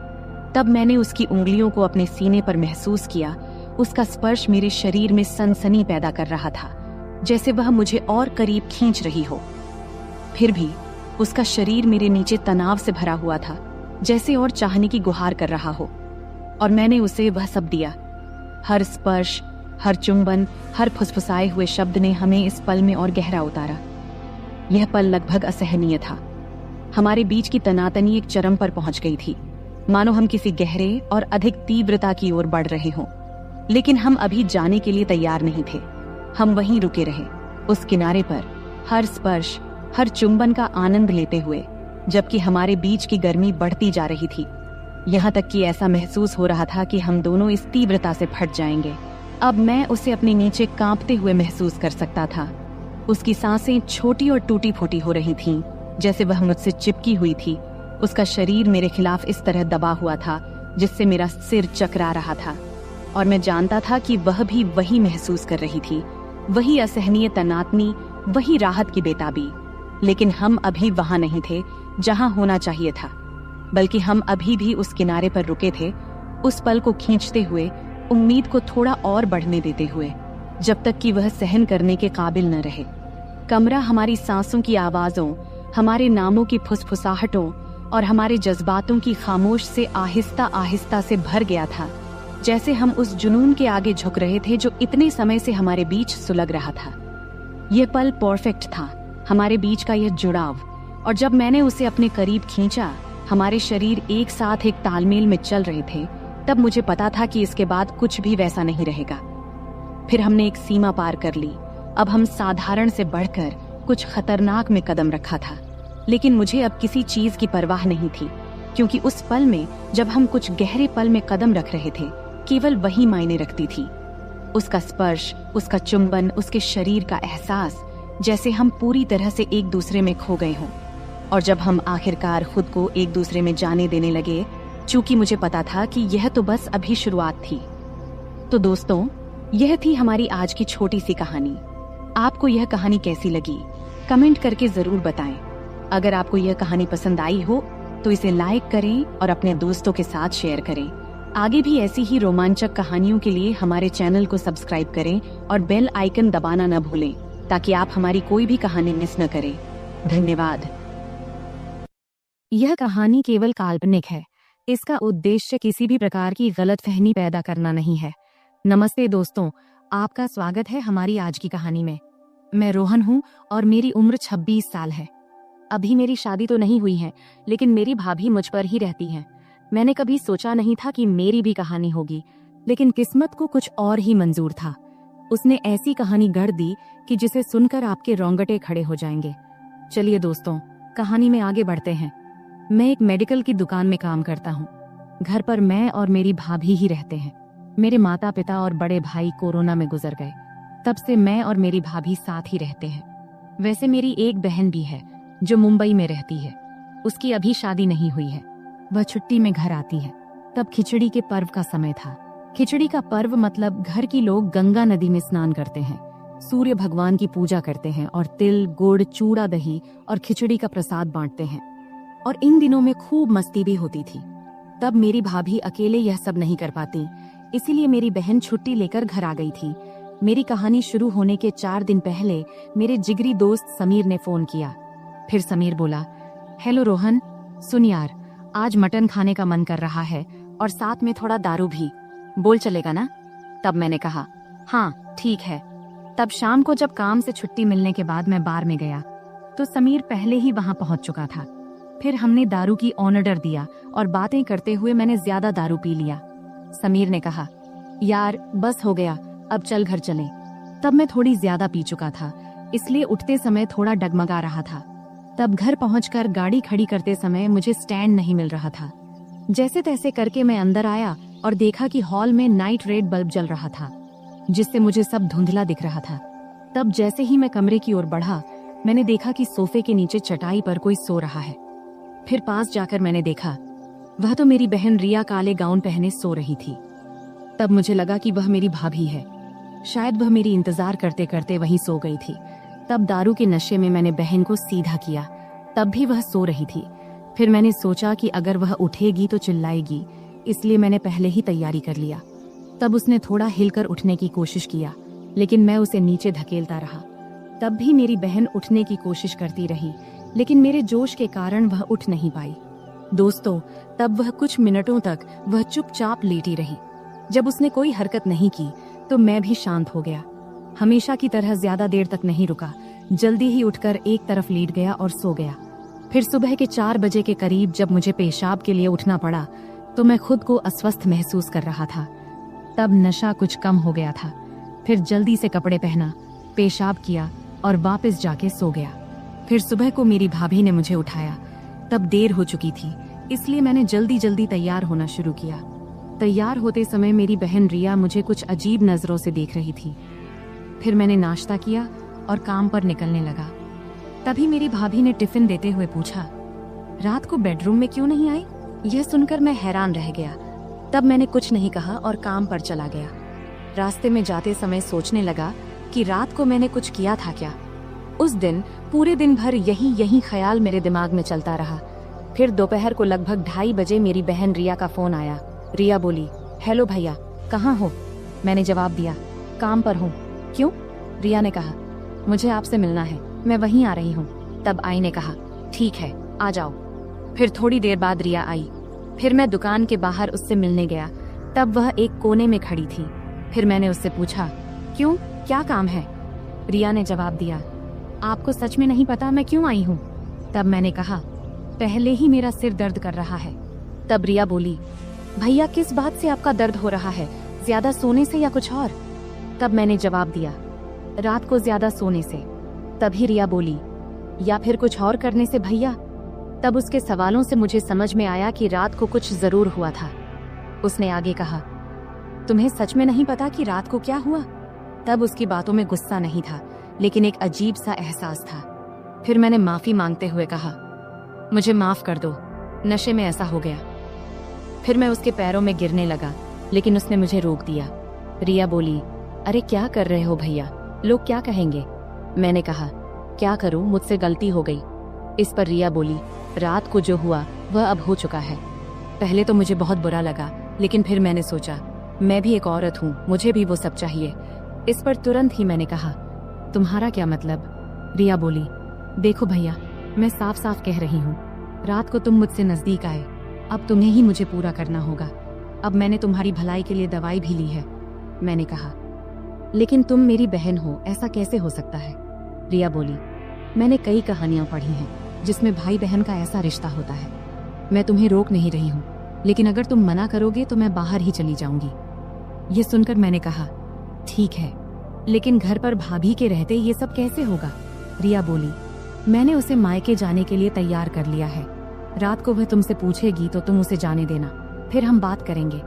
तब मैंने उसकी उंगलियों को अपने सीने पर महसूस किया। उसका स्पर्श मेरे शरीर में सनसनी पैदा कर रहा था, जैसे वह मुझे और करीब खींच रही हो। फिर भी उसका शरीर मेरे नीचे तनाव से भरा हुआ था, जैसे और चाहने की गुहार कर रहा हो, और मैंने उसे वह सब दिया। हर स्पर्श, हर चुंबन, हर फुसफुसाए हुए शब्द ने हमें इस पल में और गहरा उतारा। यह पल लगभग असहनीय था। हमारे बीच की तनातनी एक चरम पर पहुंच गई थी, मानो हम किसी गहरे और अधिक तीव्रता की ओर बढ़ रहे हों। लेकिन हम अभी जाने के लिए तैयार नहीं थे। हम वहीं रुके रहे, उस किनारे पर, हर स्पर्श, हर चुंबन का आनंद लेते हुए, जबकि हमारे बीच की गर्मी बढ़ती जा रही थी। यहाँ तक कि ऐसा महसूस हो रहा था कि हम दोनों इस तीव्रता से फट जाएंगे। अब मैं उसे अपने नीचे कांपते हुए महसूस कर सकता था। उसकी सांसें छोटी और टूटी फूटी हो रही थीं, जैसे वह मुझसे चिपकी हुई थी। उसका शरीर मेरे खिलाफ इस तरह दबा हुआ था जिससे मेरा सिर चकरा रहा था, और मैं जानता था कि वह भी वही महसूस कर रही थी, वही असहनीय तनातनी, वही राहत की बेताबी। लेकिन हम अभी वहां नहीं थे जहां होना चाहिए था, बल्कि हम अभी भी उस किनारे पर रुके थे, उस पल को खींचते हुए, उम्मीद को थोड़ा और बढ़ने देते हुए, जब तक कि वह सहन करने के काबिल न रहे। कमरा हमारी सांसों की आवाजों, हमारे नामों की फुसफुसाहटों और हमारे जज्बातों की खामोश से आहिस्ता आहिस्ता से भर गया था, जैसे हम उस जुनून के आगे झुक रहे थे जो इतने समय से हमारे बीच सुलग रहा था। यह पल परफेक्ट था, हमारे बीच का यह जुड़ाव, और जब मैंने उसे अपने करीब खींचा, हमारे शरीर एक साथ एक तालमेल में चल रहे थे, तब मुझे पता था कि इसके बाद कुछ भी वैसा नहीं रहेगा। फिर हमने एक सीमा पार कर ली। अब हम साधारण से बढ़कर कुछ खतरनाक में कदम रखा था, लेकिन मुझे अब किसी चीज की परवाह नहीं थी, क्योंकि उस पल में जब हम कुछ गहरे पल में कदम रख रहे थे, केवल वही मायने रखती थी। उसका स्पर्श, उसका चुंबन, उसके शरीर का एहसास, जैसे हम पूरी तरह से एक दूसरे में खो गए हों। और जब हम आखिरकार खुद को एक दूसरे में जाने देने लगे, चूंकि मुझे पता था कि यह तो बस अभी शुरुआत थी। तो दोस्तों, यह थी हमारी आज की छोटी सी कहानी। आपको यह कहानी कैसी लगी, कमेंट करके जरूर बताएं। अगर आपको यह कहानी पसंद आई हो तो इसे लाइक करें और अपने दोस्तों के साथ शेयर करें। आगे भी ऐसी ही रोमांचक कहानियों के लिए हमारे चैनल को सब्सक्राइब करें और बेल आइकन दबाना न भूलें, ताकि आप हमारी कोई भी कहानी मिस न करें। धन्यवाद। यह कहानी केवल काल्पनिक है। इसका उद्देश्य किसी भी प्रकार की गलतफहमी पैदा करना नहीं है। नमस्ते दोस्तों, आपका स्वागत है हमारी आज की कहानी में। मैं रोहन हूँ और मेरी उम्र 26 साल है। अभी मेरी शादी तो नहीं हुई है, लेकिन मेरी भाभी मुझ पर ही रहती है। मैंने कभी सोचा नहीं था कि मेरी भी कहानी होगी, लेकिन किस्मत को कुछ और ही मंजूर था। उसने ऐसी कहानी गढ़ दी कि जिसे सुनकर आपके रोंगटे खड़े हो जाएंगे। चलिए दोस्तों, कहानी में आगे बढ़ते हैं। मैं एक मेडिकल की दुकान में काम करता हूँ। घर पर मैं और मेरी भाभी ही रहते हैं। मेरे माता पिता और बड़े भाई कोरोना में गुजर गए। तब से मैं और मेरी भाभी साथ ही रहते हैं। वैसे मेरी एक बहन भी है जो मुंबई में रहती है। उसकी अभी शादी नहीं हुई है। वह छुट्टी में घर आती है। तब खिचड़ी के पर्व का समय था। खिचड़ी का पर्व मतलब घर की लोग गंगा नदी में स्नान करते हैं, सूर्य भगवान की पूजा करते हैं और तिल, गुड़, चूड़ा, दही और खिचड़ी का प्रसाद बांटते हैं। और इन दिनों में खूब मस्ती भी होती थी। तब मेरी भाभी अकेले यह सब नहीं कर पाती, इसीलिए मेरी बहन छुट्टी लेकर घर आ गई थी। मेरी कहानी शुरू होने के 4 दिन पहले मेरे जिगरी दोस्त समीर ने फोन किया। फिर समीर बोला, हेलो रोहन, सुन यार, आज मटन खाने का मन कर रहा है और साथ में थोड़ा दारू भी, बोल चलेगा ना? तब मैंने कहा, हाँ ठीक है। तब शाम को जब काम से छुट्टी मिलने के बाद मैं बार में गया तो समीर पहले ही वहां पहुंच चुका था। फिर हमने दारू की ऑर्डर दिया और बातें करते हुए मैंने ज्यादा दारू पी लिया। समीर ने कहा, यार बस हो गया, अब चल घर चलें। तब मैं थोड़ी ज्यादा पी चुका था, इसलिए उठते समय थोड़ा डगमगा रहा था। तब घर पहुंचकर गाड़ी खड़ी करते समय मुझे स्टैंड नहीं मिल रहा था। जैसे तैसे करके मैं अंदर आया और देखा कि हॉल में नाइट रेड बल्ब जल रहा था, जिससे मुझे सब धुंधला दिख रहा था। तब जैसे ही मैं कमरे की ओर बढ़ा, मैंने देखा कि सोफे के नीचे चटाई पर कोई सो रहा है। फिर पास जाकर मैंने देखा, वह तो मेरी बहन रिया काले गाउन पहने सो रही थी। तब मुझे लगा कि वह मेरी भाभी है। शायद वह मेरी इंतजार करते करते वहीं सो गई थी। तब दारू के नशे में मैंने बहन को सीधा किया। तब भी वह सो रही थी। फिर मैंने सोचा कि अगर वह उठेगी तो चिल्लाएगी, इसलिए मैंने पहले ही तैयारी कर लिया। तब उसने थोड़ा हिलकर उठने की कोशिश किया, लेकिन मैं उसे नीचे धकेलता रहा। तब भी मेरी बहन उठने की कोशिश करती रही, लेकिन मेरे जोश के कारण वह उठ नहीं पाई। दोस्तों, तब वह कुछ मिनटों तक वह चुपचाप लेटी रही। जब उसने कोई हरकत नहीं की तो मैं भी शांत हो गया। हमेशा की तरह ज्यादा देर तक नहीं रुका, जल्दी ही उठकर एक तरफ लेट गया और सो गया। फिर सुबह के 4 बजे के करीब जब मुझे पेशाब के लिए उठना पड़ा तो मैं खुद को अस्वस्थ महसूस कर रहा था। तब नशा कुछ कम हो गया था। फिर जल्दी से कपड़े पहना, पेशाब किया और वापस जाके सो गया। फिर सुबह को मेरी भाभी ने मुझे उठाया। तब देर हो चुकी थी, इसलिए मैंने जल्दी जल्दी तैयार होना शुरू किया। तैयार होते समय मेरी बहन रिया मुझे कुछ अजीब नजरों से देख रही थी। फिर मैंने नाश्ता किया और काम पर निकलने लगा। तभी मेरी भाभी ने टिफिन देते हुए पूछा, रात को बेडरूम में क्यों नहीं आई? यह सुनकर मैं हैरान रह गया। तब मैंने कुछ नहीं कहा और काम पर चला गया। रास्ते में जाते समय सोचने लगा कि रात को मैंने कुछ किया था क्या। उस दिन पूरे दिन भर यही ख्याल मेरे दिमाग में चलता रहा। फिर दोपहर को लगभग 2:30 बजे मेरी बहन रिया का फोन आया। रिया बोली, हेलो भैया, कहाँ हो? मैंने जवाब दिया, काम पर हूँ। क्यों? रिया ने कहा, मुझे आपसे मिलना है, मैं वहीं आ रही हूँ। तब आई ने कहा, ठीक है, आ जाओ। फिर थोड़ी देर बाद रिया आई। फिर मैं दुकान के बाहर उससे मिलने गया। तब वह एक कोने में खड़ी थी। फिर मैंने उससे पूछा, क्यों, क्या काम है? रिया ने जवाब दिया, आपको सच में नहीं पता मैं क्यों आई हूँ? तब मैंने कहा, पहले ही मेरा सिर दर्द कर रहा है। तब रिया बोली, भैया किस बात से आपका दर्द हो रहा है? ज्यादा सोने से या कुछ और? तब मैंने जवाब दिया, रात को ज्यादा सोने से। तभी रिया बोली, या फिर कुछ और करने से भैया? तब उसके सवालों से मुझे समझ में आया कि रात को कुछ जरूर हुआ था। उसने आगे कहा, तुम्हें सच में नहीं पता कि रात को क्या हुआ? तब उसकी बातों में गुस्सा नहीं था, लेकिन एक अजीब सा एहसास था। फिर मैंने माफी मांगते हुए कहा, मुझे माफ कर दो, नशे में ऐसा हो गया। फिर मैं उसके पैरों में गिरने लगा, लेकिन उसने मुझे रोक दिया। रिया बोली, अरे क्या कर रहे हो भैया, लोग क्या कहेंगे? मैंने कहा, क्या करूं, मुझसे गलती हो गई। इस पर रिया बोली, रात को जो हुआ वह अब हो चुका है। पहले तो मुझे बहुत बुरा लगा, लेकिन फिर मैंने सोचा मैं भी एक औरत हूँ, मुझे भी वो सब चाहिए। इस पर तुरंत ही मैंने कहा, तुम्हारा क्या मतलब? रिया बोली, देखो भैया, मैं साफ साफ कह रही हूँ, रात को तुम मुझसे नजदीक आए, अब तुम्हें ही मुझे पूरा करना होगा। अब मैंने तुम्हारी भलाई के लिए दवाई भी ली है। मैंने कहा, लेकिन तुम मेरी बहन हो, ऐसा कैसे हो सकता है? रिया बोली, मैंने कई कहानियां पढ़ी हैं जिसमें भाई बहन का ऐसा रिश्ता होता है। मैं तुम्हें रोक नहीं रही हूँ, लेकिन अगर तुम मना करोगे तो मैं बाहर ही चली जाऊंगी। ये सुनकर मैंने कहा, ठीक है, लेकिन घर पर भाभी के रहते ये सब कैसे होगा? रिया बोली, मैंने उसे मायके जाने के लिए तैयार कर लिया है। रात को वह तुमसे पूछेगी तो तुम उसे जाने देना, फिर हम बात करेंगे।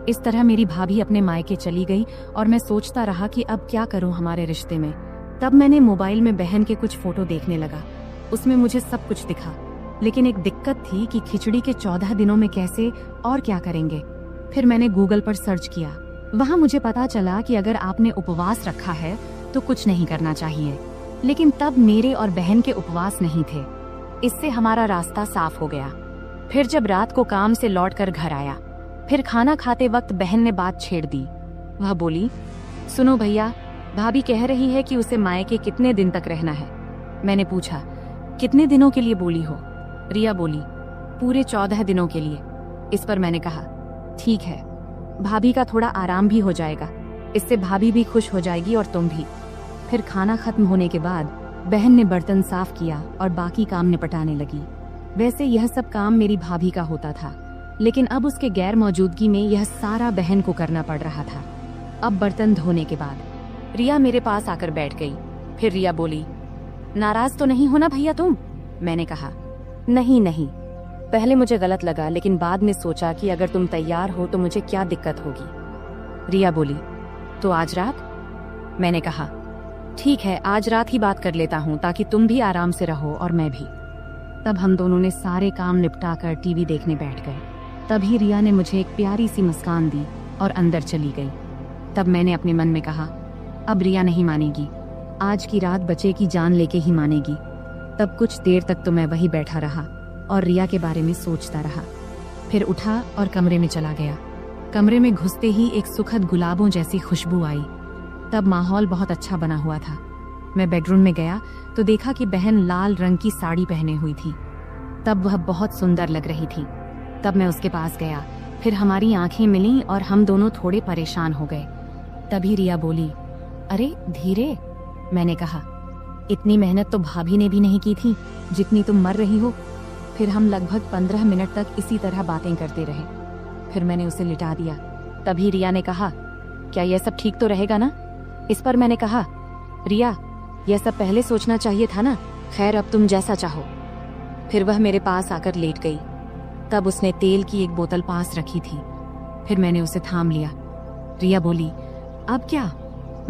इस तरह मेरी भाभी अपने मायके चली गई और मैं सोचता रहा कि अब क्या करूं हमारे रिश्ते में। तब मैंने मोबाइल में बहन के कुछ फोटो देखने लगा। उसमें मुझे सब कुछ दिखा, लेकिन एक दिक्कत थी कि खिचड़ी के 14 दिनों में कैसे और क्या करेंगे। फिर मैंने गूगल पर सर्च किया। वहां मुझे पता चला कि अगर आपने उपवास रखा है तो कुछ नहीं करना चाहिए, लेकिन तब मेरे और बहन के उपवास नहीं थे। इससे हमारा रास्ता साफ हो गया। फिर जब रात को काम से लौटकर घर आया, फिर खाना खाते वक्त बहन ने बात छेड़ दी। वह बोली, सुनो भैया, भाभी कह रही है कि उसे मायके कितने दिन तक रहना है। मैंने पूछा, कितने दिनों के लिए बोली हो? रिया बोली, पूरे 14 दिनों के लिए। इस पर मैंने कहा, ठीक है, भाभी का थोड़ा आराम भी हो जाएगा, इससे भाभी भी खुश हो जाएगी और तुम भी। फिर खाना खत्म होने के बाद बहन ने बर्तन साफ किया और बाकी काम निपटाने लगी। वैसे यह सब काम मेरी भाभी का होता था, लेकिन अब उसके गैर मौजूदगी में यह सारा बहन को करना पड़ रहा था। अब बर्तन धोने के बाद रिया मेरे पास आकर बैठ गई। फिर रिया बोली, नाराज तो नहीं हो ना भैया तुम? मैंने कहा, नहीं नहीं, पहले मुझे गलत लगा, लेकिन बाद में सोचा कि अगर तुम तैयार हो तो मुझे क्या दिक्कत होगी। रिया बोली, तो आज रात? मैंने कहा, ठीक है, आज रात ही बात कर लेता हूँ, ताकि तुम भी आराम से रहो और मैं भी। तब हम दोनों ने सारे काम निपटाकर टीवी देखने बैठ गए। तभी रिया ने मुझे एक प्यारी सी मुस्कान दी और अंदर चली गई। तब मैंने अपने मन में कहा, अब रिया नहीं मानेगी, आज की रात बच्चे की जान लेके ही मानेगी। तब कुछ देर तक तो मैं वही बैठा रहा और रिया के बारे में सोचता रहा। फिर उठा और कमरे में चला गया। कमरे में घुसते ही एक सुखद गुलाबों जैसी खुशबू आई। तब माहौल बहुत अच्छा बना हुआ था। मैं बेडरूम में गया तो देखा कि बहन लाल रंग की साड़ी पहने हुई थी। तब वह बहुत सुंदर लग रही थी। तब मैं उसके पास गया, फिर हमारी आंखें मिलीं और हम दोनों थोड़े परेशान हो गए। तभी रिया बोली, अरे धीरे। मैंने कहा, इतनी मेहनत तो भाभी ने भी नहीं की थी जितनी तुम मर रही हो। फिर हम लगभग 15 मिनट तक इसी तरह बातें करते रहे। फिर मैंने उसे लिटा दिया। तभी रिया ने कहा, क्या यह सब ठीक तो रहेगा ना? इस पर मैंने कहा, रिया, यह सब पहले सोचना चाहिए था ना। खैर, अब तुम जैसा चाहो। फिर वह मेरे पास आकर लेट गई। तब उसने तेल की एक बोतल पास रखी थी। फिर मैंने उसे थाम लिया। रिया बोली, अब क्या?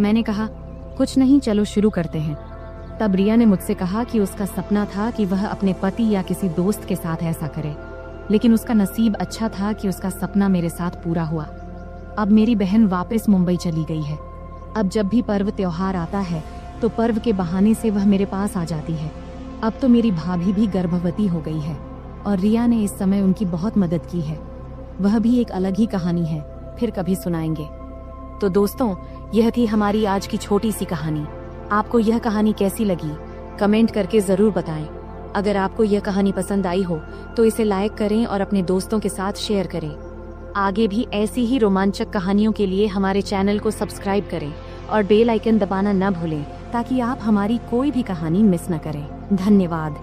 मैंने कहा, कुछ नहीं, चलो शुरू करते हैं। तब रिया ने मुझसे कहा कि उसका सपना था कि वह अपने पति या किसी दोस्त के साथ ऐसा करे, लेकिन उसका नसीब अच्छा था कि उसका सपना मेरे साथ पूरा हुआ। अब मेरी बहन वापस मुंबई चली गई है। अब जब भी पर्व त्योहार आता है तो पर्व के बहाने से वह मेरे पास आ जाती है। अब तो मेरी भाभी भी गर्भवती हो गई है और रिया ने इस समय उनकी बहुत मदद की है। वह भी एक अलग ही कहानी है, फिर कभी सुनाएंगे। तो दोस्तों, यह थी हमारी आज की छोटी सी कहानी। आपको यह कहानी कैसी लगी कमेंट करके जरूर बताएं। अगर आपको यह कहानी पसंद आई हो तो इसे लाइक करें और अपने दोस्तों के साथ शेयर करें। आगे भी ऐसी ही रोमांचक कहानियों के लिए हमारे चैनल को सब्सक्राइब करें और बेल आइकन दबाना न भूलें, ताकि आप हमारी कोई भी कहानी मिस न करें। धन्यवाद।